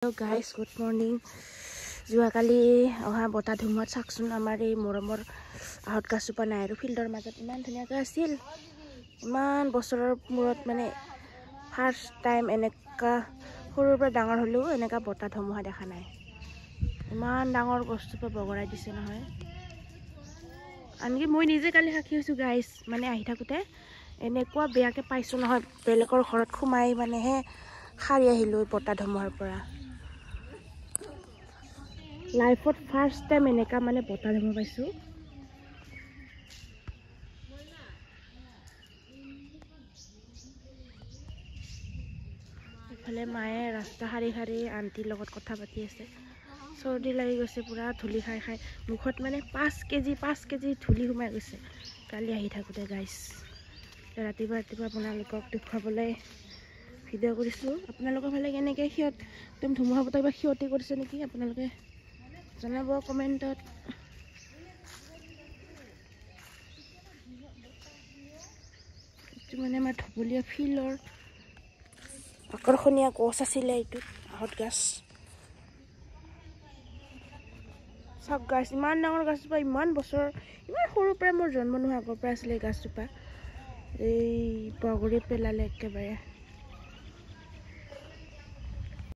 Hello guys, good morning. যোৱাকালি অহা বতাহ ধুমুহাত চাকচোন আমাৰ এই মৰমৰ আহত গাছজোপা নাই আৰু ফিল্ডৰ মাজত ইমান ধুনীয়াকৈ আছিল। ইমান বছৰৰ মূৰত মানে ফাৰ্ষ্ট টাইম এনেকা সৰুৰ পৰা ডাঙৰ হ'লেও এনেকা বতাহ ধুমুহা দেখা নাই। ইমান ডাঙৰ গছজোপা বগৰাই দিছে নহয়। আনকি মই নিজে কালি সাক্ষী হৈছোঁ গাইজ, মানে আহি থাকোঁতে এনেকুৱা বেয়াকৈ পাইছোঁ নহয়, বেলেগৰ ঘৰত সোমাই মানেহে সাৰি আহিলোঁ বতাহ ধুমুহাৰ পৰা। লাইফত ফাৰ্ষ্ট টাইম এনেকা মানে বতাহ ধুমুহা পাইছোঁ। ইফালে মায়ে ৰাস্তা সাৰি সাৰি আণ্টিৰ লগত কথা পাতি আছে। চৰ্দি লাগি গৈছে, পুৰা ধূলি খাই খাই মুখত মানে 5 কেজি ধূলি সোমাই গৈছে কালি আহি থাকোঁতে গাইজ। ৰাতিপুৱা আপোনালোকক দেখুৱাবলৈ ভিডিঅ' কৰিছোঁ। আপোনালোকৰ ফালে কেনেকৈ একদম ধুমুহা বতাহ কিবা ক্ষতি কৰিছে নেকি আপোনালোকে জনাব কমেণ্টত। এইটো মানে আমাৰ ধুবুলীয়া ফিল্ডৰ আকৰ্ষণীয় গছ আছিলে, এইটো আহত গাছ। চাওক গাছ, ইমান ডাঙৰ গাছজোপা, ইমান বছৰ, ইমান সৰুৰ পৰা মোৰ জন্ম নোহোৱা আগৰ পৰা আছিলে এই গাছজোপা। এই বগৰী পেলালে একেবাৰে।